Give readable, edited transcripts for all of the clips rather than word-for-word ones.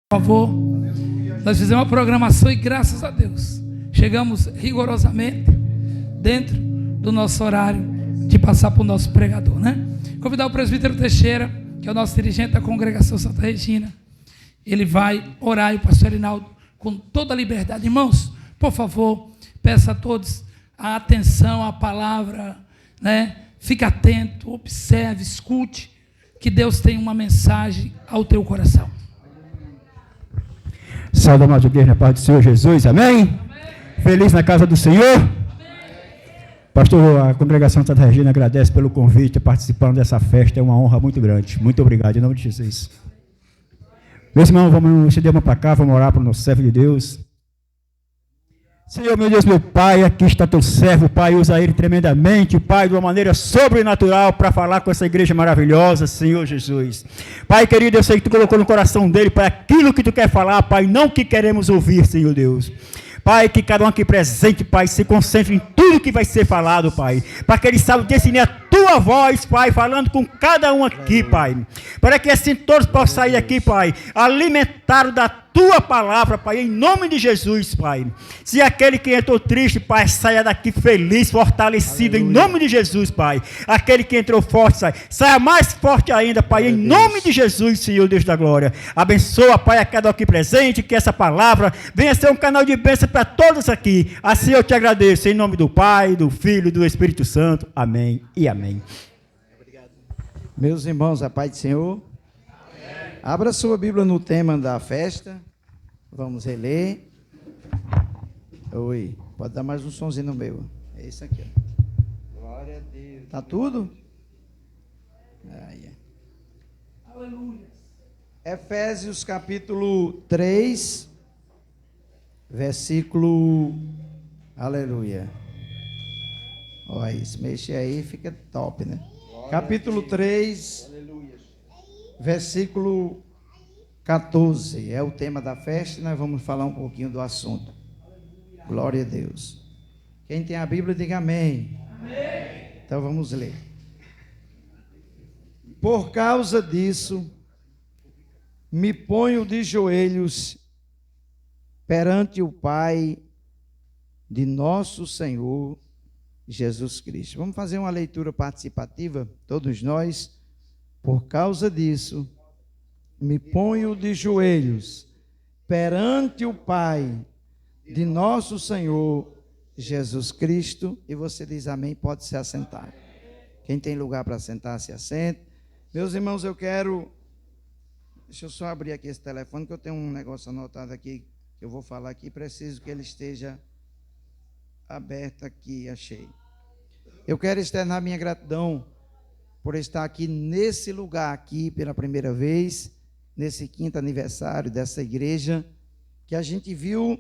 Por favor, nós fizemos uma programação e graças a Deus chegamos rigorosamente dentro do nosso horário de passar para o nosso pregador, né? Convidar o presbítero Teixeira, que é o nosso dirigente da congregação Santa Regina. Ele vai orar, e o pastor Rinaldo, com toda a liberdade. Irmãos, por favor, peço a todos a atenção à palavra, né? Fique atento, observe, escute, que Deus tem uma mensagem ao teu coração. Salve, amado igreja, na paz do Senhor Jesus, amém? Amém. Feliz na casa do Senhor? Amém. Pastor, a congregação Santa Regina agradece pelo convite, participando dessa festa, é uma honra muito grande. Muito obrigado, em nome de Jesus. Meus irmãos, vamos estender a mão para cá, vamos orar para o nosso servo de Deus. Senhor, meu Deus, meu Pai, aqui está teu servo, Pai, usa ele tremendamente, Pai, de uma maneira sobrenatural para falar com essa igreja maravilhosa, Senhor Jesus. Pai querido, eu sei que tu colocou no coração dele, Pai, aquilo que tu quer falar, Pai, não que queremos ouvir, Senhor Deus. Pai, que cada um aqui presente, Pai, se concentre em tudo que vai ser falado, Pai, para que ele saiba discernir a tua voz, Pai, falando com cada um aqui, Pai, para que assim todos possam sair aqui, Pai, alimentados da tua palavra, Pai, em nome de Jesus, Pai. Se aquele que entrou triste, Pai, saia daqui feliz, fortalecido, aleluia, em nome de Jesus, Pai. Aquele que entrou forte, saia mais forte ainda, Pai, em nome de Jesus, Senhor Deus da glória. Abençoa, Pai, a cada um aqui presente, que essa palavra venha ser um canal de bênção para todos aqui. Assim eu te agradeço, em nome do Pai, do Filho e do Espírito Santo. Amém e amém. Obrigado. Meus irmãos, a paz do Senhor. Abra sua Bíblia no tema da festa. Vamos reler. Oi, pode dar mais um sonzinho no meu. É isso aqui, ó. Glória a Deus. Tá tudo? Aleluia. Efésios capítulo 3, versículo... Aleluia. Olha isso, mexe aí, fica top, né? Glória capítulo 3, aleluia, versículo 14, é o tema da festa, e nós vamos falar um pouquinho do assunto. Glória a Deus. Quem tem a Bíblia, diga amém. Amém. Então vamos ler. Por causa disso, me ponho de joelhos perante o Pai de nosso Senhor Jesus Cristo. Vamos fazer uma leitura participativa, todos nós. Por causa disso, me ponho de joelhos perante o Pai de nosso Senhor Jesus Cristo. E você diz amém, pode se assentar. Quem tem lugar para sentar, se assente. Meus irmãos, deixa eu só abrir aqui esse telefone, que eu tenho um negócio anotado aqui, que eu vou falar aqui, preciso que ele esteja aberto aqui, achei. Eu quero externar minha gratidão por estar aqui nesse lugar aqui pela primeira vez, nesse 5º aniversário dessa igreja, que a gente viu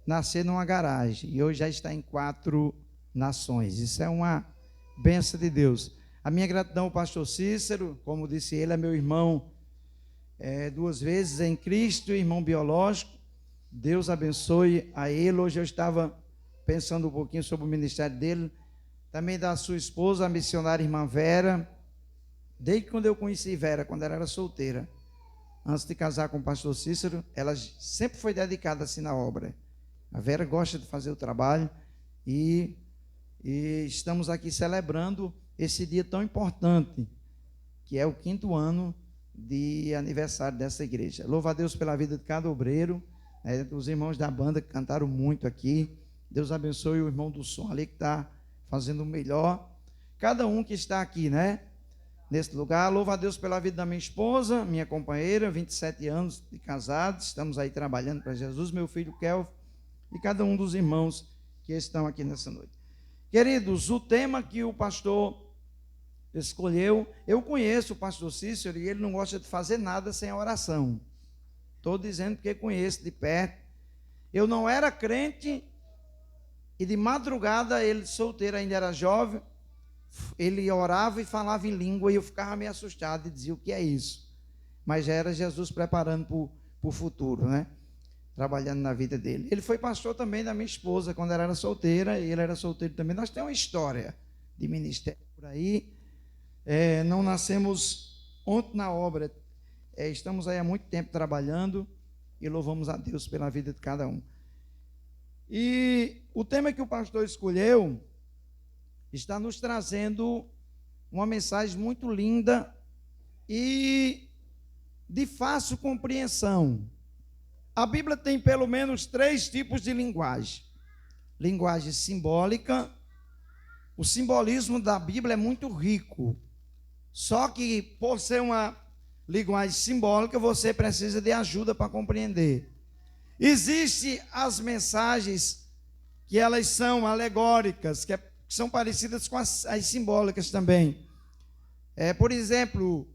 nascer numa garagem, e hoje já está em 4 nações. Isso é uma bênção de Deus. A minha gratidão ao pastor Cícero, como disse ele, é meu irmão 2 vezes em Cristo, irmão biológico. Deus abençoe a ele. Hoje eu estava pensando um pouquinho sobre o ministério dele, também da sua esposa, a missionária irmã Vera. Desde quando eu conheci Vera, quando ela era solteira, antes de casar com o pastor Cícero, ela sempre foi dedicada assim na obra. A Vera gosta de fazer o trabalho e estamos aqui celebrando esse dia tão importante, que é o 5º ano de aniversário dessa igreja. Louvo a Deus pela vida de cada obreiro, os irmãos da banda que cantaram muito aqui. Deus abençoe o irmão do som ali que está fazendo o melhor. Cada um que está aqui, né? Nesse lugar. Louvo a Deus pela vida da minha esposa, minha companheira, 27 anos de casados, estamos aí trabalhando para Jesus, meu filho Kelvin, e cada um dos irmãos que estão aqui nessa noite. Queridos, o tema que o pastor escolheu, eu conheço o pastor Cícero e ele não gosta de fazer nada sem a oração. Estou dizendo porque conheço de perto. Eu não era crente e de madrugada, ele solteiro ainda era jovem, ele orava e falava em língua e eu ficava meio assustado e dizia: o que é isso? Mas já era Jesus preparando para o futuro, né? Trabalhando na vida dele. Ele foi pastor também da minha esposa quando ela era solteira, e ele era solteiro também. Nós temos uma história de ministério por aí. Não nascemos ontem na obra, estamos aí há muito tempo trabalhando, e louvamos a Deus pela vida de cada um. E o tema que o pastor escolheu está nos trazendo uma mensagem muito linda e de fácil compreensão. A Bíblia tem pelo menos 3 tipos de linguagem. Linguagem simbólica. O simbolismo da Bíblia é muito rico. Só que, por ser uma linguagem simbólica, você precisa de ajuda para compreender. Existem as mensagens que elas são alegóricas, que são parecidas com as simbólicas também. Por exemplo,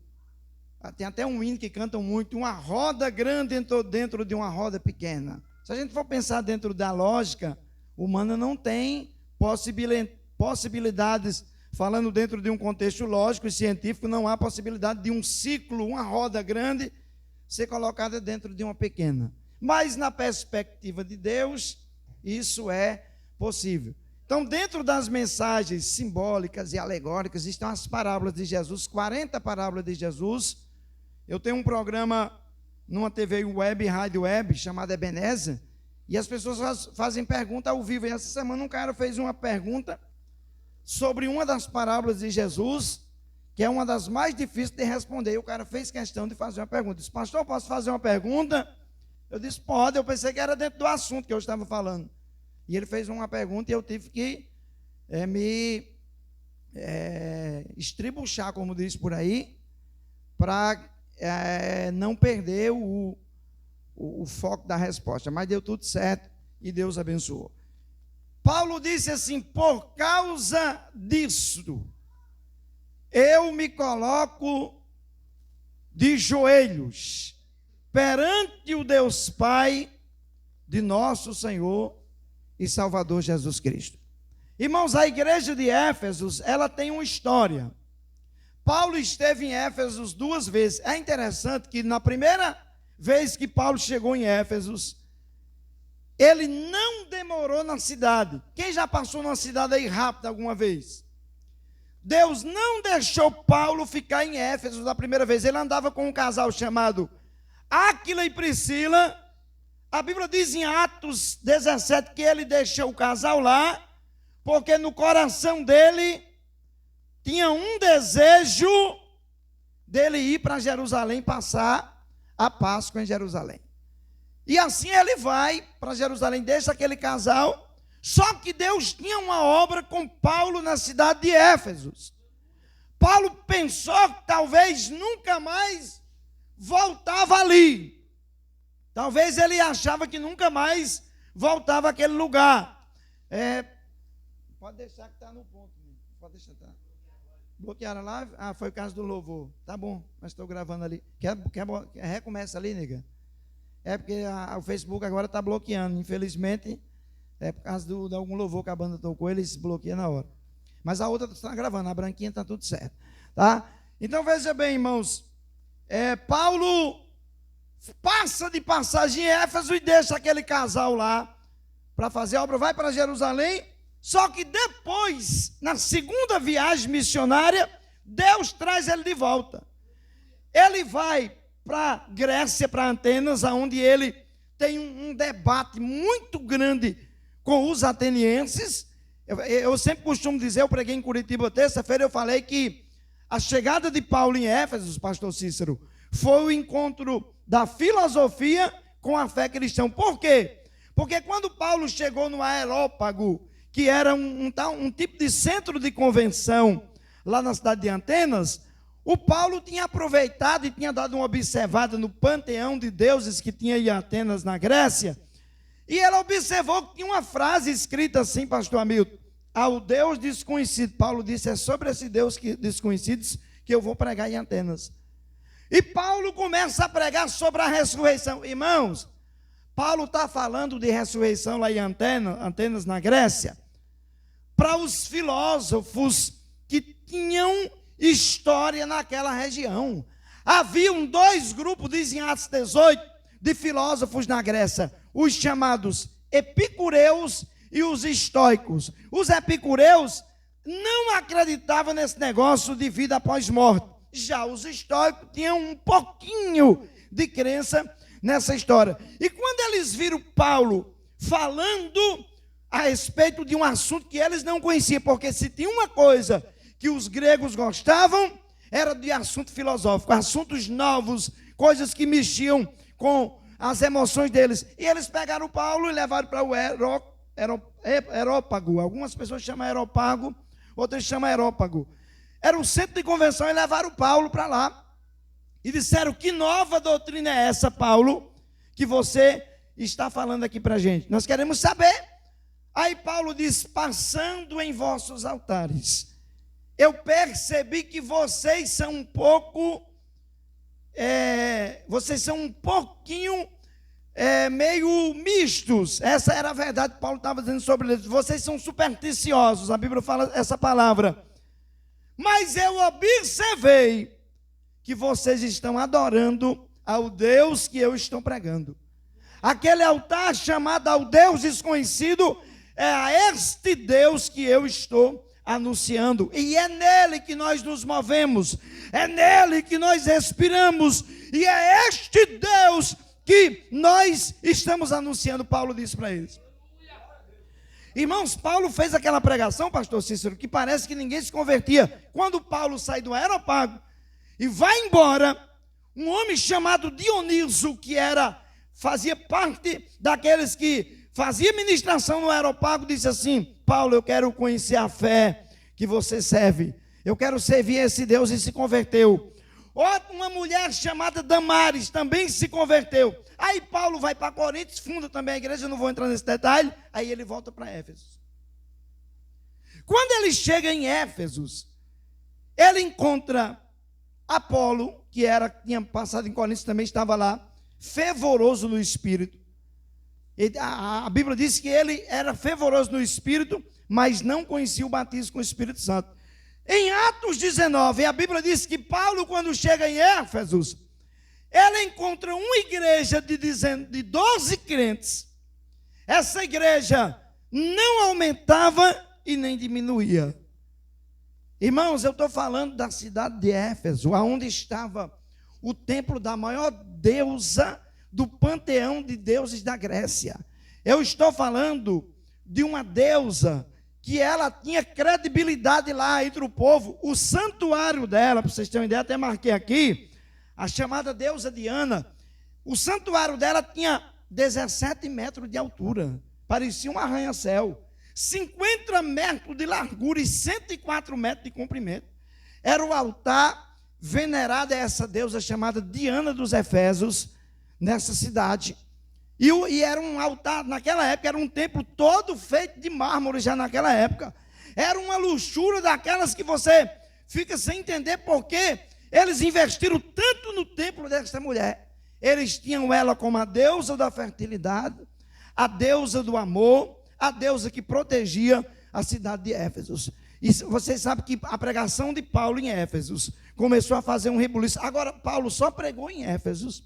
tem até um hino que cantam muito, uma roda grande dentro de uma roda pequena. Se a gente for pensar dentro da lógica humana, não tem possibilidades, falando dentro de um contexto lógico e científico, não há possibilidade de um ciclo, uma roda grande, ser colocada dentro de uma pequena. Mas na perspectiva de Deus, isso é possível. Então, dentro das mensagens simbólicas e alegóricas, estão as parábolas de Jesus, 40 parábolas de Jesus. Eu tenho um programa numa TV web, rádio web, chamado Ebenezer, e as pessoas fazem pergunta ao vivo. E essa semana um cara fez uma pergunta sobre uma das parábolas de Jesus, que é uma das mais difíceis de responder. E o cara fez questão de fazer uma pergunta. Disse: pastor, posso fazer uma pergunta? Eu disse: pode. Eu pensei que era dentro do assunto que eu estava falando. E ele fez uma pergunta e eu tive que me estribuchar, como diz por aí, para não perder o foco da resposta. Mas deu tudo certo e Deus abençoou. Paulo disse assim: por causa disso, eu me coloco de joelhos perante o Deus Pai de nosso Senhor e Salvador Jesus Cristo. Irmãos, a igreja de Éfeso, ela tem uma história. Paulo esteve em Éfeso 2 vezes. É interessante que na primeira vez que Paulo chegou em Éfeso, ele não demorou na cidade. Quem já passou numa cidade aí rápido alguma vez? Deus não deixou Paulo ficar em Éfeso da primeira vez. Ele andava com um casal chamado Áquila e Priscila. A Bíblia diz em Atos 17 que ele deixou o casal lá, porque no coração dele tinha um desejo dele ir para Jerusalém, passar a Páscoa em Jerusalém. E assim ele vai para Jerusalém, deixa aquele casal. Só que Deus tinha uma obra com Paulo na cidade de Éfeso. Paulo pensou que talvez nunca mais voltava ali. Talvez ele achava que nunca mais voltava àquele lugar. Pode deixar que está no ponto. Pode deixar, tá? Bloquearam a live? Ah, foi o caso do louvor. Tá bom, mas estou gravando ali. Quer recomeça ali, nega? É porque o Facebook agora está bloqueando. Infelizmente, é por causa de algum louvor que a banda tocou, eles bloqueiam na hora. Mas a outra está gravando, a branquinha está tudo certo. Tá? Então veja bem, irmãos. Paulo passa de passagem em Éfeso e deixa aquele casal lá para fazer a obra, vai para Jerusalém. Só que depois, na segunda viagem missionária, Deus traz ele de volta. Ele vai para Grécia, para Atenas, onde ele tem um debate muito grande com os atenienses. Eu sempre costumo dizer, eu preguei em Curitiba terça-feira, eu falei que a chegada de Paulo em Éfeso, pastor Cícero, foi o encontro da filosofia com a fé cristã. Por quê? Porque quando Paulo chegou no Areópago, que era um tipo de centro de convenção lá na cidade de Atenas, o Paulo tinha aproveitado e tinha dado uma observada no panteão de deuses que tinha em Atenas, na Grécia, e ele observou que tinha uma frase escrita assim, pastor Hamilton: ao Deus desconhecido. Paulo disse: é sobre esse Deus desconhecidos que eu vou pregar em Atenas. E Paulo começa a pregar sobre a ressurreição. Irmãos, Paulo está falando de ressurreição lá em Atenas, na Grécia, para os filósofos que tinham história naquela região. Haviam 2 grupos, dizem Atos 18, de filósofos na Grécia: os chamados epicureus e os estoicos. Os epicureus não acreditavam nesse negócio de vida após morte. Já os estoicos tinham um pouquinho de crença nessa história. E quando eles viram Paulo falando a respeito de um assunto que eles não conheciam, porque se tinha uma coisa que os gregos gostavam, era de assunto filosófico, assuntos novos, coisas que mexiam com as emoções deles. E eles pegaram Paulo e levaram para o Areópago. Algumas pessoas chamam Areópago, outras chamam Areópago. Era um centro de convenção e levaram Paulo para lá. E disseram: que nova doutrina é essa, Paulo, que você está falando aqui para a gente? Nós queremos saber. Aí Paulo diz: passando em vossos altares, eu percebi que vocês são um pouco, meio mistos. Essa era a verdade que Paulo estava dizendo sobre eles. Vocês são supersticiosos, a Bíblia fala essa palavra. Mas eu observei que vocês estão adorando ao Deus que eu estou pregando. Aquele altar chamado ao Deus desconhecido é a este Deus que eu estou anunciando, e é nele que nós nos movemos, é nele que nós respiramos, e é este Deus que nós estamos anunciando. Paulo disse para eles. Irmãos, Paulo fez aquela pregação, pastor Cícero, que parece que ninguém se convertia. Quando Paulo sai do Areópago e vai embora, um homem chamado Dioniso, que fazia parte daqueles que fazia ministração no Areópago, disse assim: Paulo, eu quero conhecer a fé que você serve, eu quero servir esse Deus, e se converteu. Outra, uma mulher chamada Damares, também se converteu. Aí Paulo vai para Coríntios, funda também a igreja, eu não vou entrar nesse detalhe. Aí ele volta para Éfeso. Quando ele chega em Éfeso, ele encontra Apolo, que tinha passado em Coríntios, também estava lá, fervoroso no espírito. A Bíblia diz que ele era fervoroso no espírito, mas não conhecia o batismo com o Espírito Santo. Em Atos 19, a Bíblia diz que Paulo, quando chega em Éfeso, ele encontra uma igreja de 12 crentes. Essa igreja não aumentava e nem diminuía. Irmãos, eu estou falando da cidade de Éfeso, onde estava o templo da maior deusa do panteão de deuses da Grécia. Eu estou falando de uma deusa que ela tinha credibilidade lá entre o povo. O santuário dela, para vocês terem uma ideia, até marquei aqui, a chamada deusa Diana. O santuário dela tinha 17 metros de altura, parecia um arranha-céu, 50 metros de largura e 104 metros de comprimento. Era o altar venerado a essa deusa chamada Diana dos Efésios, nessa cidade. E era um altar, naquela época, era um templo todo feito de mármore, já naquela época. Era uma luxúria daquelas que você fica sem entender porque eles investiram tanto no templo dessa mulher. Eles tinham ela como a deusa da fertilidade, a deusa do amor, a deusa que protegia a cidade de Éfeso. E vocês sabem que a pregação de Paulo em Éfeso começou a fazer um rebuliço. Agora, Paulo só pregou em Éfeso.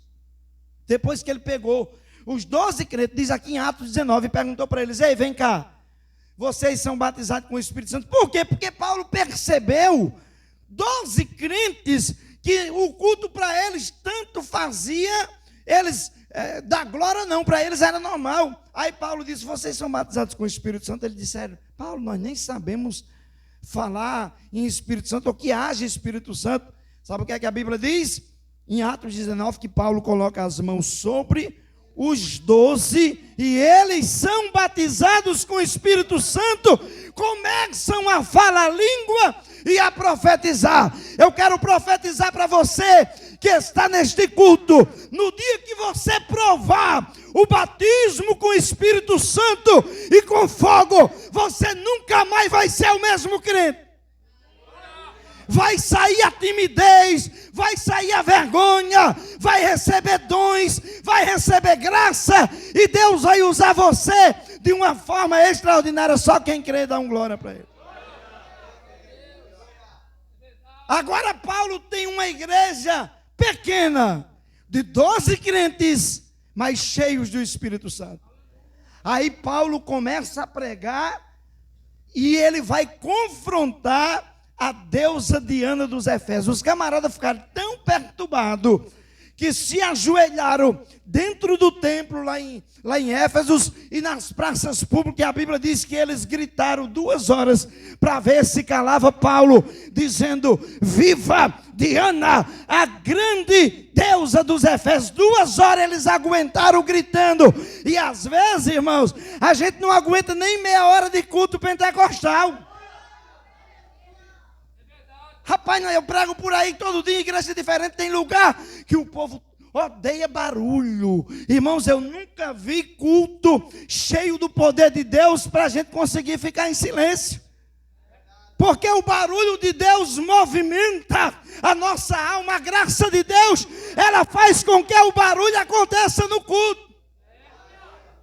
Depois que ele pegou os 12 crentes, diz aqui em Atos 19, perguntou para eles: ei, vem cá, vocês são batizados com o Espírito Santo. Por quê? Porque Paulo percebeu 12 crentes que o culto para eles tanto fazia, eles da glória não, para eles era normal. Aí Paulo disse: vocês são batizados com o Espírito Santo? Eles disseram: Paulo, nós nem sabemos falar em Espírito Santo, ou que haja Espírito Santo. Sabe o que é que a Bíblia diz? Em Atos 19, que Paulo coloca as mãos sobre os 12, e eles são batizados com o Espírito Santo, começam a falar língua e a profetizar. Eu quero profetizar para você que está neste culto: no dia que você provar o batismo com o Espírito Santo e com fogo, você nunca mais vai ser o mesmo crente. Vai sair a timidez, vai sair a vergonha, vai receber dons, vai receber graça, e Deus vai usar você de uma forma extraordinária. Só quem crê dá glória para ele. Agora Paulo tem uma igreja pequena, de 12 crentes, mas cheios do Espírito Santo. Aí Paulo começa a pregar, e ele vai confrontar a deusa Diana dos Efésios. Os camaradas ficaram tão perturbados que se ajoelharam dentro do templo lá em Éfeso e nas praças públicas. A Bíblia diz que eles gritaram 2 horas para ver se calava Paulo, dizendo: viva Diana, a grande deusa dos Efésios. 2 horas eles aguentaram gritando. E às vezes, irmãos, a gente não aguenta nem meia hora de culto pentecostal. Rapaz, eu prego por aí todo dia, igreja diferente, tem lugar que o povo odeia barulho. Irmãos, eu nunca vi culto cheio do poder de Deus para a gente conseguir ficar em silêncio. Porque o barulho de Deus movimenta a nossa alma. A graça de Deus, ela faz com que o barulho aconteça no culto.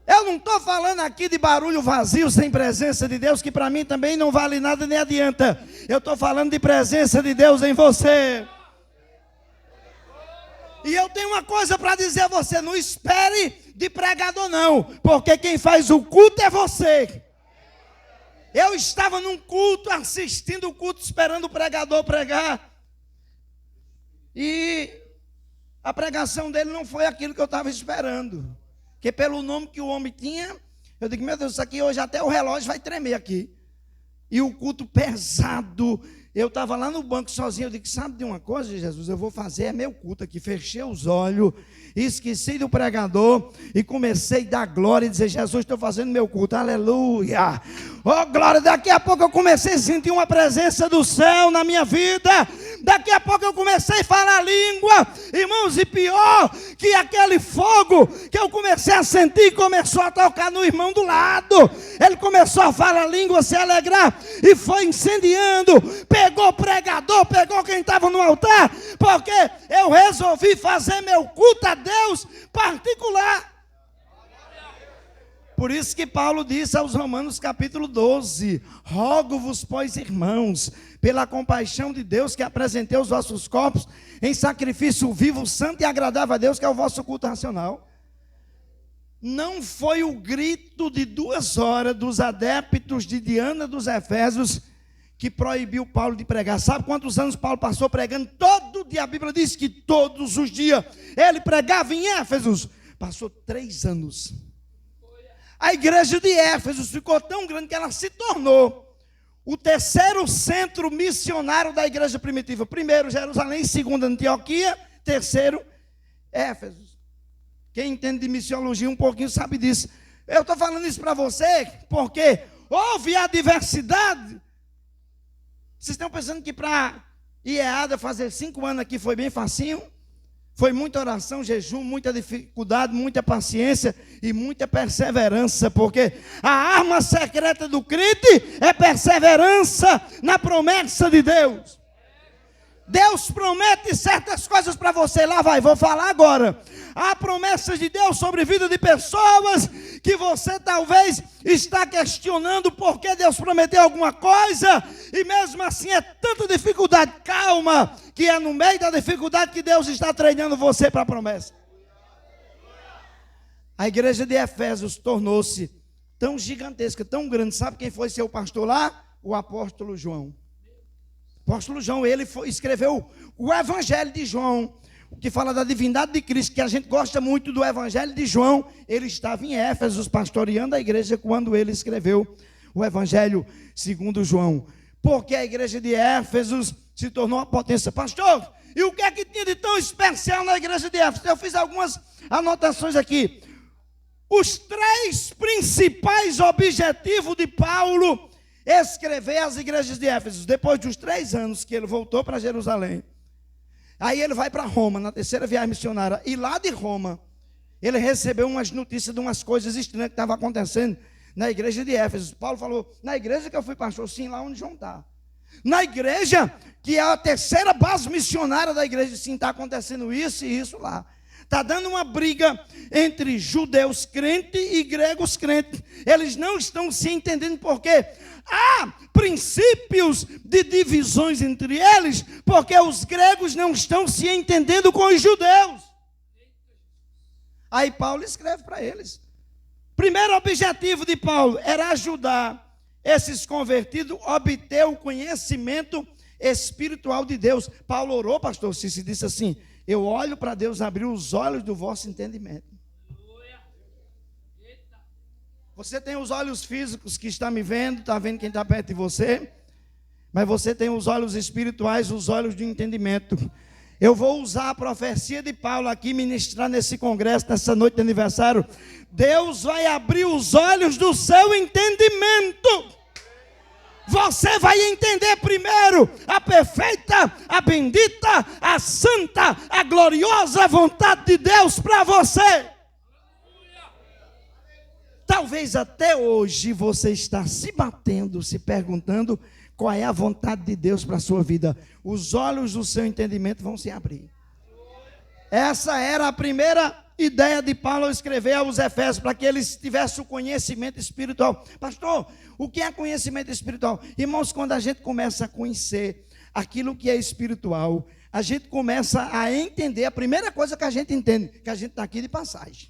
Eu não estou falando aqui de barulho vazio, sem presença de Deus, que para mim também não vale nada nem adianta. Eu estou falando de presença de Deus em você. E eu tenho uma coisa para dizer a você: não espere de pregador não, porque quem faz o culto é você. Eu estava num culto, assistindo o culto, esperando o pregador pregar. E a pregação dele não foi aquilo que eu estava esperando. Porque pelo nome que o homem tinha, eu digo: meu Deus, isso aqui hoje até o relógio vai tremer aqui. E o culto pesado. Eu estava lá no banco sozinho, eu digo: sabe de uma coisa, Jesus, eu vou fazer, é meu culto aqui. Fechei os olhos, esqueci do pregador e comecei a dar glória e dizer: Jesus, estou fazendo meu culto, aleluia. Oh glória, daqui a pouco eu comecei a sentir uma presença do céu na minha vida. Daqui a pouco eu comecei a falar língua, irmãos, e pior que aquele fogo que eu comecei a sentir, começou a tocar no irmão do lado. Ele começou a falar língua, se alegrar, e foi incendiando. Pegou o pregador, pegou quem estava no altar, porque eu resolvi fazer meu culto a Deus particular. Por isso que Paulo disse aos Romanos capítulo 12: rogo-vos, pois, irmãos, pela compaixão de Deus, que apresentei os vossos corpos em sacrifício vivo, santo e agradável a Deus, que é o vosso culto racional. Não foi o grito de 2 horas dos adeptos de Diana dos Efésios que proibiu Paulo de pregar. Sabe quantos anos Paulo passou pregando? Todo dia. A Bíblia diz que todos os dias ele pregava em Éfeso. Passou 3 anos. A igreja de Éfeso ficou tão grande que ela se tornou o 3º centro missionário da igreja primitiva. Primeiro Jerusalém, segundo Antioquia, terceiro Éfeso. Quem entende de missiologia um pouquinho sabe disso. Eu estou falando isso para você porque houve a diversidade. Vocês estão pensando que para IEADA fazer 5 anos aqui foi bem facinho? Foi muita oração, jejum, muita dificuldade, muita paciência e muita perseverança, porque a arma secreta do crente é perseverança na promessa de Deus. Deus promete certas coisas para você. Lá vai, vou falar agora. Há promessas de Deus sobre a vida de pessoas que você talvez está questionando porque Deus prometeu alguma coisa e mesmo assim é tanta dificuldade. Calma, que é no meio da dificuldade que Deus está treinando você para a promessa. A igreja de Efésios tornou-se tão gigantesca, tão grande. Sabe quem foi seu pastor lá? O apóstolo João. O apóstolo João, ele escreveu o Evangelho de João, que fala da divindade de Cristo, que a gente gosta muito do Evangelho de João. Ele estava em Éfeso, pastoreando a igreja, quando ele escreveu o Evangelho segundo João. Porque a igreja de Éfeso se tornou uma potência. Pastor, e o que é que tinha de tão especial na igreja de Éfeso? Eu fiz algumas anotações aqui. Os 3 principais objetivos de Paulo escrever as igrejas de Éfeso, depois dos 3 anos que ele voltou para Jerusalém. Aí ele vai para Roma, na 3ª viagem missionária, e lá de Roma, ele recebeu umas notícias de umas coisas estranhas que estavam acontecendo na igreja de Éfeso. Paulo falou: na igreja que eu fui pastor, sim, lá onde João está. Na igreja, que é a 3ª base missionária da igreja, sim, está acontecendo isso e isso lá. Está dando uma briga entre judeus crentes e gregos crentes. Eles não estão se entendendo porque há princípios de divisões entre eles, porque os gregos não estão se entendendo com os judeus. Aí Paulo escreve para eles. Primeiro objetivo de Paulo era ajudar esses convertidos a obter o conhecimento espiritual de Deus. Paulo orou, pastor Cícero, disse assim: Eu olho para Deus abrir os olhos do vosso entendimento. Você tem os olhos físicos que está me vendo, está vendo quem está perto de você, mas você tem os olhos espirituais, os olhos de entendimento. Eu vou usar a profecia de Paulo aqui, ministrar nesse congresso, nessa noite de aniversário. Deus vai abrir os olhos do seu entendimento. Você vai entender primeiro a perfeita, a bendita, a santa, a gloriosa vontade de Deus para você. Talvez até hoje você está se batendo, se perguntando qual é a vontade de Deus para a sua vida. Os olhos do seu entendimento vão se abrir. Essa era a primeira ideia de Paulo ao escrever aos Efésios, para que eles tivessem o conhecimento espiritual. Pastor, o que é conhecimento espiritual? Irmãos, quando a gente começa a conhecer aquilo que é espiritual, a gente começa a entender, a primeira coisa que a gente entende, que a gente está aqui de passagem.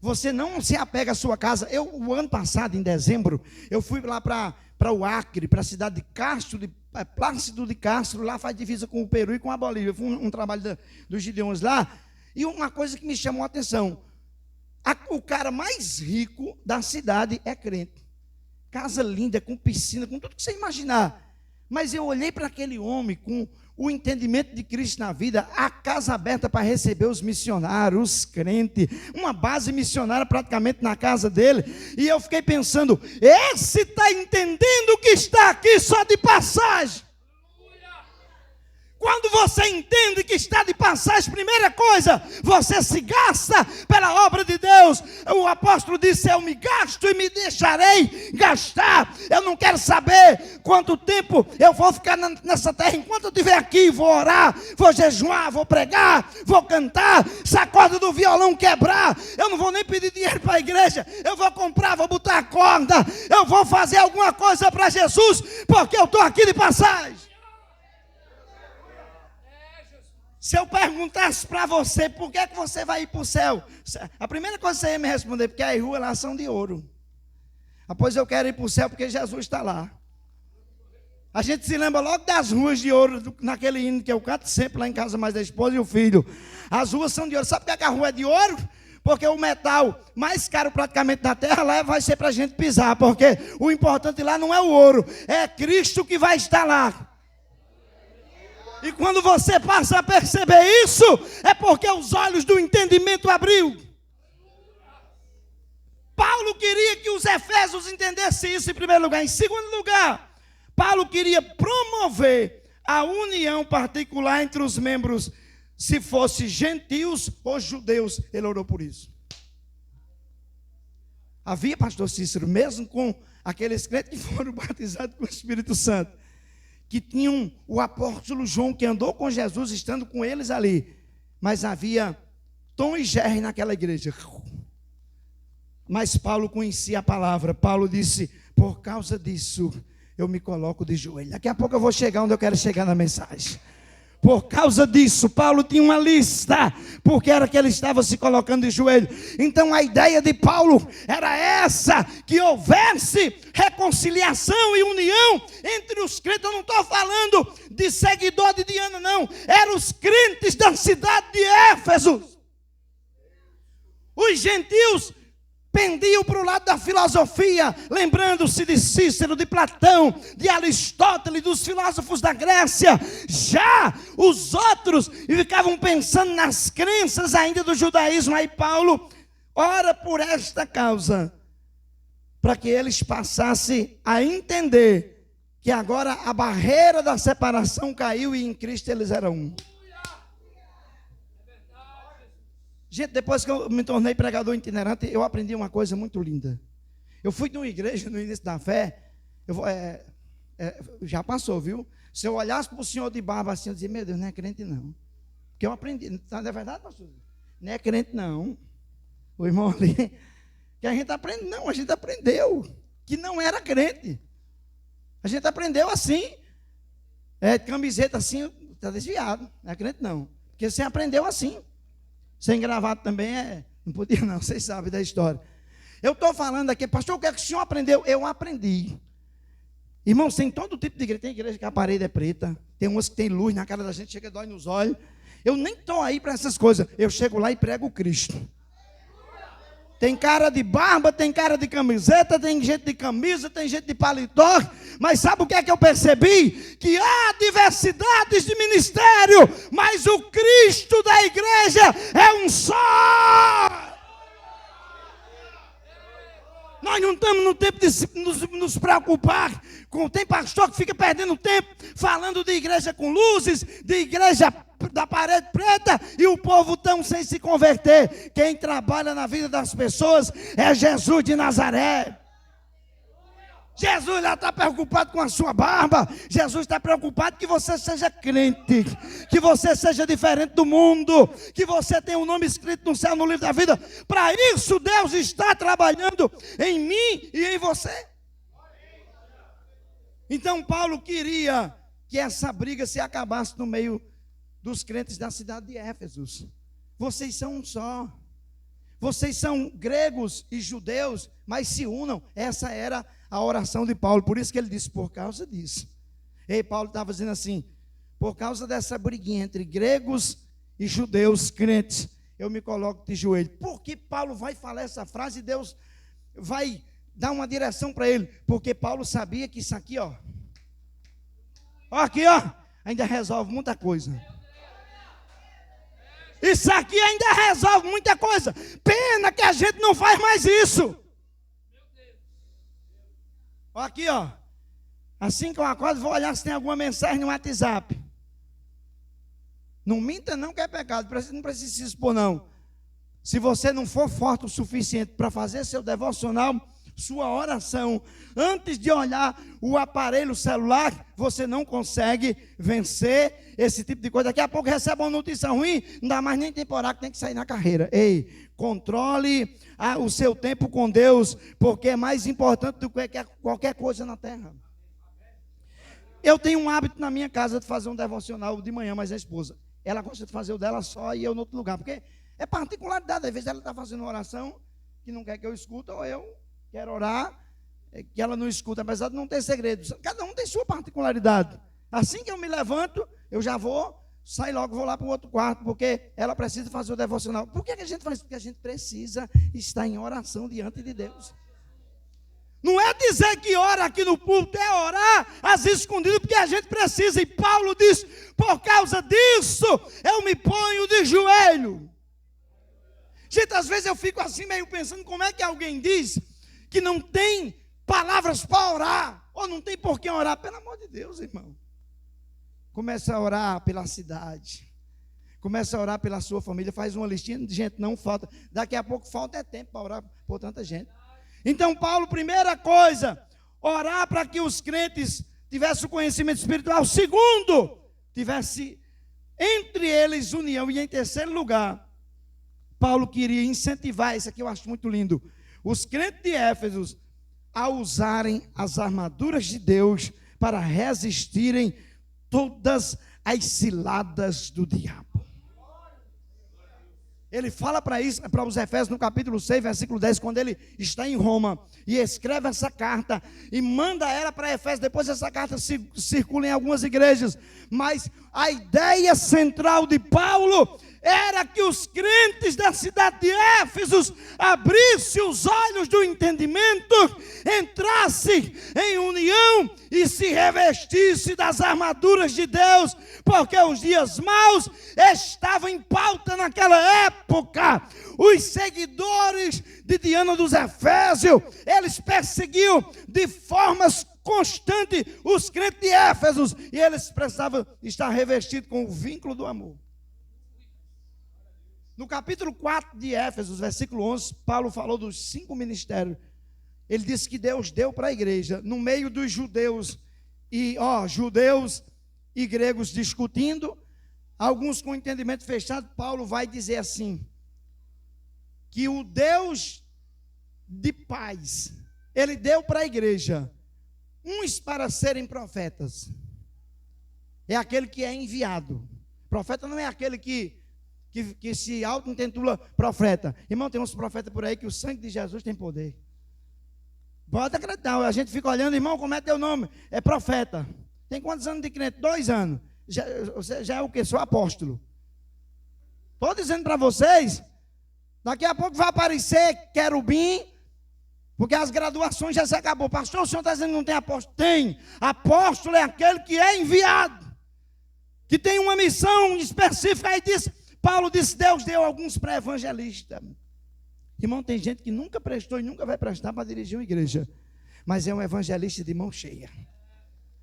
Você não se apega à sua casa. O ano passado, em dezembro, eu fui lá para o Acre, para a cidade de Plácido de Castro, lá faz divisa com o Peru e com a Bolívia. Foi um trabalho dos Gideões lá. E uma coisa que me chamou a atenção, o cara mais rico da cidade é crente. Casa linda, com piscina, com tudo que você imaginar. Mas eu olhei para aquele homem com o entendimento de Cristo na vida, a casa aberta para receber os missionários, os crentes, uma base missionária praticamente na casa dele, e eu fiquei pensando, esse está entendendo que está aqui só de passagem. Quando você entende que está de passagem, primeira coisa, você se gasta pela obra de Deus. O apóstolo disse, eu me gasto e me deixarei gastar. Eu não quero saber quanto tempo eu vou ficar nessa terra. Enquanto eu estiver aqui, vou orar, vou jejuar, vou pregar, vou cantar. Se a corda do violão quebrar, eu não vou nem pedir dinheiro para a igreja. Eu vou comprar, vou botar a corda. Eu vou fazer alguma coisa para Jesus, porque eu estou aqui de passagem. Se eu perguntasse para você, por que é que você vai ir para o céu? A primeira coisa que você ia me responder, porque as ruas lá são de ouro. Pois eu quero ir para o céu porque Jesus está lá. A gente se lembra logo das ruas de ouro, naquele hino que eu canto sempre lá em casa, mais da esposa e o filho. As ruas são de ouro. Sabe por que a rua é de ouro? Porque o metal mais caro praticamente da terra lá vai ser para a gente pisar. Porque o importante lá não é o ouro, é Cristo que vai estar lá. E quando você passa a perceber isso, é porque os olhos do entendimento abriu. Paulo queria que os efésios entendessem isso em primeiro lugar. Em segundo lugar, Paulo queria promover a união particular entre os membros, se fossem gentios ou judeus. Ele orou por isso. Havia, pastor Cícero, mesmo com aqueles crentes que foram batizados com o Espírito Santo, que tinham o apóstolo João, que andou com Jesus, estando com eles ali. Mas havia Tom e Jerry naquela igreja. Mas Paulo conhecia a palavra. Paulo disse, por causa disso, eu me coloco de joelho. Daqui a pouco eu vou chegar onde eu quero chegar na mensagem. Por causa disso, Paulo tinha uma lista, porque era que ele estava se colocando de joelho. Então a ideia de Paulo era essa, que houvesse reconciliação e união entre os crentes. Eu não estou falando de seguidor de Diana, não. Eram os crentes da cidade de Éfeso. Os gentios pendiam para o lado da filosofia, lembrando-se de Cícero, de Platão, de Aristóteles, dos filósofos da Grécia. Já os outros ficavam pensando nas crenças ainda do judaísmo. Aí Paulo ora por esta causa, para que eles passassem a entender que agora a barreira da separação caiu e em Cristo eles eram um. Gente, depois que eu me tornei pregador itinerante, eu aprendi uma coisa muito linda. Eu fui de uma igreja no início da fé, já passou, viu? Se eu olhasse para o senhor de barba assim, eu dizia, meu Deus, não é crente não. Porque eu aprendi, não é verdade, pastor? Não é crente não. O irmão ali, que a gente aprende, não, a gente aprendeu que não era crente. A gente aprendeu assim, camiseta assim, está desviado, não é crente não. Porque você aprendeu assim. Sem gravata também não podia não, vocês sabem da história. Eu estou falando aqui, pastor, o que é que o senhor aprendeu? Eu aprendi. Irmãos, tem todo tipo de igreja. Tem igreja que a parede é preta, tem umas que tem luz na cara da gente, chega e dói nos olhos. Eu nem estou aí para essas coisas. Eu chego lá e prego Cristo. Tem cara de barba, tem cara de camiseta, tem gente de camisa, tem gente de paletó. Mas sabe o que é que eu percebi? Que há diversidades de ministério, mas o Cristo da igreja é um só. Nós não estamos no tempo de nos preocupar. Tem pastor que fica perdendo tempo falando de igreja com luzes, de igreja da parede preta, e o povo tão sem se converter. Quem trabalha na vida das pessoas é Jesus de Nazaré. Jesus já está preocupado com a sua barba. Jesus está preocupado que você seja crente, que você seja diferente do mundo, que você tenha um nome escrito no céu, no livro da vida. Para isso Deus está trabalhando em mim e em você. Então Paulo queria que essa briga se acabasse no meio dos crentes da cidade de Éfeso. Vocês são um só. Vocês são gregos e judeus, mas se unam. Essa era a oração de Paulo. Por isso que ele disse, por causa disso. E Paulo estava dizendo assim, por causa dessa briguinha entre gregos e judeus crentes, eu me coloco de joelho. Por que Paulo vai falar essa frase e Deus vai dar uma direção para ele? Porque Paulo sabia que isso aqui, aqui, ainda resolve muita coisa. Isso aqui ainda resolve muita coisa. Pena que a gente não faz mais isso. Aqui, assim que eu acordo, vou olhar se tem alguma mensagem no WhatsApp. Não minta não que é pecado, não precisa se expor não. Se você não for forte o suficiente para fazer seu devocional, sua oração, antes de olhar o aparelho celular, você não consegue vencer esse tipo de coisa. Daqui a pouco recebe uma notícia ruim, não dá mais nem temporada, tem que sair na carreira. Ei, controle o seu tempo com Deus, porque é mais importante do que qualquer coisa na terra. Eu tenho um hábito na minha casa de fazer um devocional de manhã, mas a esposa, ela gosta de fazer o dela só e eu em outro lugar, porque é particularidade. Às vezes ela está fazendo uma oração que não quer que eu escute, ou eu quero orar, que ela não escuta, apesar de não ter segredos. Cada um tem sua particularidade. Assim que eu me levanto, eu já saio logo, vou lá para o outro quarto, porque ela precisa fazer o devocional. Por que a gente faz isso? Porque a gente precisa estar em oração diante de Deus. Não é dizer que ora aqui no púlpito, é orar às escondidas, porque a gente precisa. E Paulo diz, por causa disso, eu me ponho de joelho. Gente, às vezes eu fico assim meio pensando, como é que alguém diz que não tem palavras para orar, ou não tem por que orar? Pelo amor de Deus, irmão. Começa a orar pela cidade, começa a orar pela sua família, faz uma listinha de gente, não falta. Daqui a pouco falta tempo para orar por tanta gente. Então Paulo, primeira coisa, orar para que os crentes tivessem o conhecimento espiritual. Segundo, tivesse entre eles união. E em terceiro lugar, Paulo queria incentivar, isso aqui eu acho muito lindo, os crentes de Éfeso a usarem as armaduras de Deus para resistirem todas as ciladas do diabo. Ele fala para os Efésios no capítulo 6, versículo 10, quando ele está em Roma e escreve essa carta e manda ela para Efésios. Depois essa carta circula em algumas igrejas, mas a ideia central de Paulo era que os crentes da cidade de Éfeso abrissem os olhos do entendimento, entrassem em união e se revestissem das armaduras de Deus, porque os dias maus estavam em pauta naquela época. Os seguidores de Diana dos Efésios, eles perseguiam de formas constantes os crentes de Éfeso, e eles precisavam estar revestidos com o vínculo do amor. No capítulo 4 de Éfeso, versículo 11, Paulo falou dos 5 ministérios. Ele disse que Deus deu para a igreja, no meio dos judeus e gregos discutindo, alguns com entendimento fechado. Paulo vai dizer assim, que o Deus de paz, ele deu para a igreja uns para serem profetas. É aquele que é enviado. Profeta não é aquele que se auto-intitula profeta. Irmão, tem uns profetas por aí que o sangue de Jesus tem poder. Pode acreditar, a gente fica olhando, irmão, como é teu nome? É profeta. Tem quantos anos de crente? 2 anos. Já é o quê? Sou apóstolo. Estou dizendo para vocês, daqui a pouco vai aparecer querubim, porque as graduações já se acabou. Pastor, o senhor está dizendo que não tem apóstolo? Tem. Apóstolo é aquele que é enviado, que tem uma missão específica. Aí Paulo disse, Deus deu alguns para evangelistas. Irmão, tem gente que nunca prestou e nunca vai prestar para dirigir uma igreja, mas é um evangelista de mão cheia.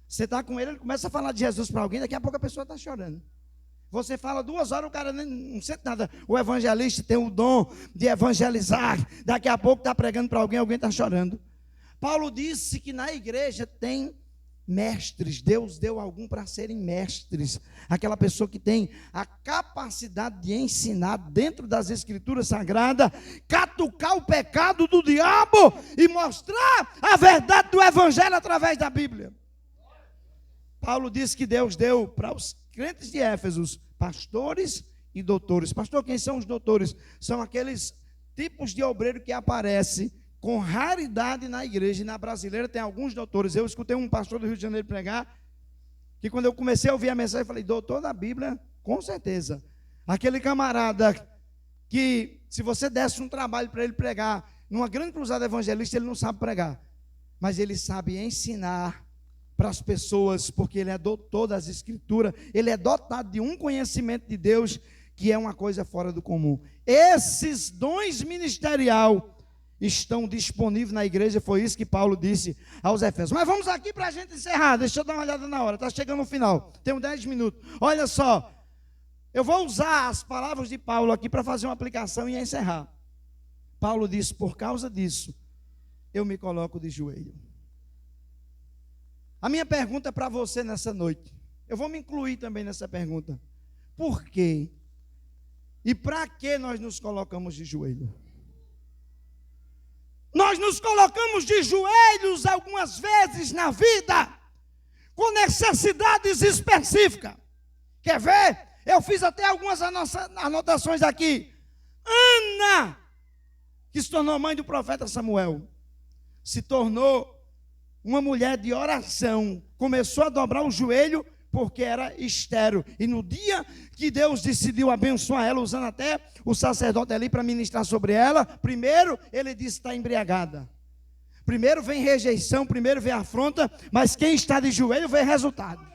Você está com ele começa a falar de Jesus para alguém, daqui a pouco a pessoa está chorando. Você fala 2 horas, o cara não sente nada. O evangelista tem o dom de evangelizar. Daqui a pouco está pregando para alguém está chorando. Paulo disse que na igreja tem mestres. Deus deu algum para serem mestres. Aquela pessoa que tem a capacidade de ensinar dentro das escrituras sagradas, catucar o pecado do diabo e mostrar a verdade do evangelho através da Bíblia. Paulo disse que Deus deu para os crentes de Éfeso pastores e doutores. Pastor, quem são os doutores? São aqueles tipos de obreiro que aparecem com raridade na igreja. E na brasileira tem alguns doutores. Eu escutei um pastor do Rio de Janeiro pregar, que quando eu comecei a ouvir a mensagem, eu falei, doutor da Bíblia, com certeza. Aquele camarada que, se você desse um trabalho para ele pregar, numa grande cruzada evangelista, ele não sabe pregar, mas ele sabe ensinar para as pessoas, porque ele é doutor das escrituras, ele é dotado de um conhecimento de Deus, que é uma coisa fora do comum. Esses dons ministerial estão disponíveis na igreja, foi isso que Paulo disse aos Efésios. Mas vamos aqui para a gente encerrar, deixa eu dar uma olhada na hora, está chegando no final, temos 10 minutos, olha só, eu vou usar as palavras de Paulo aqui para fazer uma aplicação e encerrar. Paulo disse, por causa disso, eu me coloco de joelho. A minha pergunta para você nessa noite, eu vou me incluir também nessa pergunta. Por quê? E para que nós nos colocamos de joelho? Nós nos colocamos de joelhos algumas vezes na vida, com necessidades específicas. Quer ver? Eu fiz até algumas anotações aqui. Ana, que se tornou mãe do profeta Samuel, se tornou uma mulher de oração, começou a dobrar o joelho porque era estéril. E no dia que Deus decidiu abençoar ela, usando até o sacerdote ali para ministrar sobre ela, primeiro ele disse está embriagada. Primeiro vem rejeição, primeiro vem afronta, mas quem está de joelho vê resultado.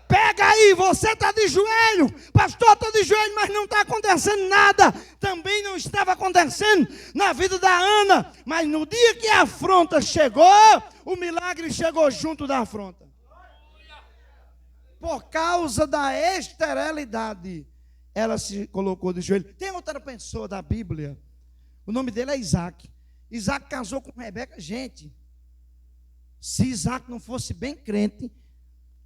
Pega aí, você está de joelho, pastor, estou de joelho, mas não está acontecendo nada. Também não estava acontecendo na vida da Ana, mas no dia que a afronta chegou, o milagre chegou junto da afronta. Por causa da esterilidade, ela se colocou de joelho. Tem outra pessoa da Bíblia, o nome dele é Isaac. Isaac casou com Rebeca. Gente, se Isaac não fosse bem crente,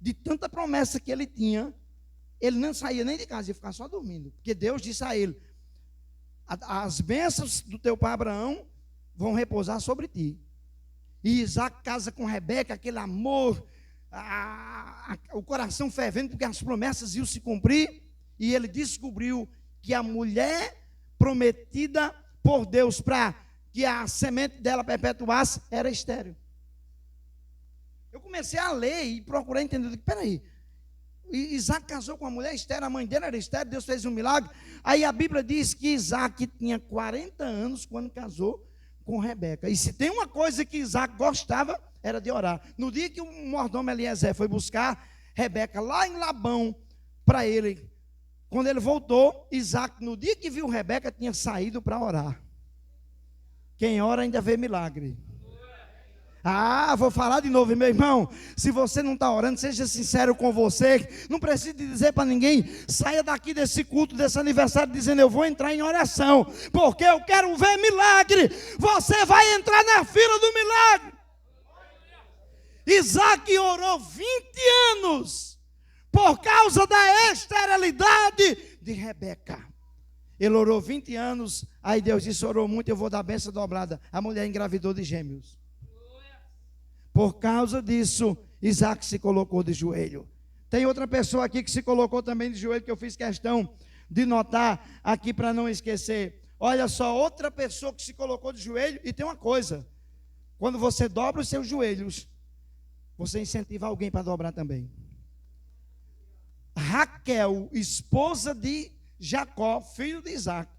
de tanta promessa que ele tinha, ele não saía nem de casa, ia ficar só dormindo, porque Deus disse a ele, as bênçãos do teu pai Abraão vão repousar sobre ti. E Isaac casa com Rebeca, aquele amor, o coração fervendo, porque as promessas iam se cumprir, e ele descobriu que a mulher prometida por Deus para que a semente dela perpetuasse era estéril. Eu comecei a ler e procurar entender, peraí, Isaac casou com uma mulher estéril, a mãe dele era estéril, Deus fez um milagre. Aí a Bíblia diz que Isaac tinha 40 anos quando casou com Rebeca. E se tem uma coisa que Isaac gostava, era de orar. No dia que o mordomo Eliezer foi buscar Rebeca lá em Labão para ele, quando ele voltou, Isaac, no dia que viu Rebeca, tinha saído para orar. Quem ora ainda vê milagre. Vou falar de novo, meu irmão. Se você não está orando, seja sincero com você. Não precisa dizer para ninguém. Saia daqui desse culto, desse aniversário, dizendo: eu vou entrar em oração, porque eu quero ver milagre. Você vai entrar na fila do milagre. Isaac orou 20 anos por causa da esterilidade de Rebeca. Ele orou 20 anos. Aí Deus disse: orou muito, eu vou dar a bênção dobrada. A mulher engravidou de gêmeos. Por causa disso, Isaac se colocou de joelho. Tem outra pessoa aqui que se colocou também de joelho, que eu fiz questão de notar aqui para não esquecer. Olha só, outra pessoa que se colocou de joelho. E tem uma coisa: quando você dobra os seus joelhos, você incentiva alguém para dobrar também. Raquel, esposa de Jacó, filho de Isaac,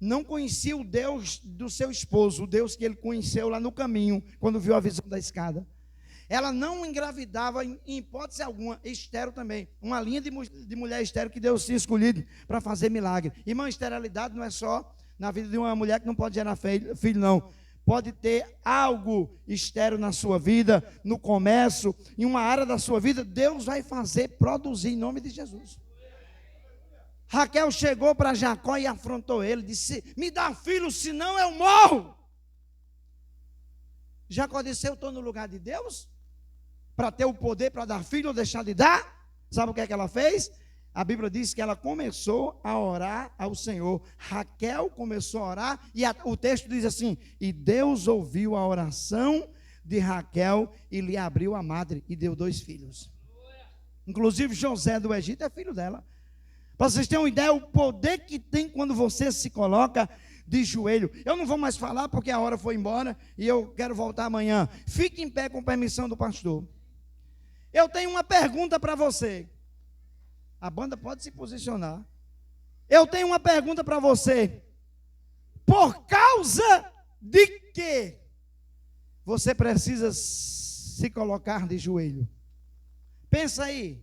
não conhecia o Deus do seu esposo, o Deus que ele conheceu lá no caminho, quando viu a visão da escada. Ela não engravidava em hipótese alguma, estéril também, uma linha de mulher estéril que Deus tinha escolhido para fazer milagre. Irmã, esterilidade não é só na vida de uma mulher que não pode gerar filho, não. Pode ter algo estéril na sua vida, no comércio, em uma área da sua vida, Deus vai fazer produzir em nome de Jesus. Raquel chegou para Jacó e afrontou ele, disse: me dá filho, senão eu morro. Jacó disse: eu estou no lugar de Deus para ter o poder para dar filho ou deixar de dar? Sabe o que é que ela fez? A Bíblia diz que ela começou a orar ao Senhor. Raquel começou a orar e o texto diz assim: e Deus ouviu a oração de Raquel e lhe abriu a madre e deu 2 filhos. Inclusive José do Egito é filho dela. Para vocês terem uma ideia, o poder que tem quando você se coloca de joelho. Eu não vou mais falar porque a hora foi embora e eu quero voltar amanhã. Fique em pé com permissão do pastor. Eu tenho uma pergunta para você. A banda pode se posicionar. Eu tenho uma pergunta para você. Por causa de que você precisa se colocar de joelho? Pensa aí.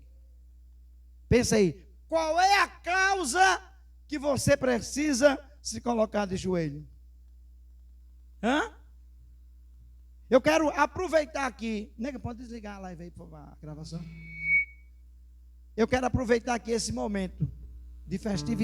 Pensa aí. Qual é a causa que você precisa se colocar de joelho? Eu quero aproveitar aqui. Nega, pode desligar a live aí, por favor, a gravação. Eu quero aproveitar aqui esse momento de festividade.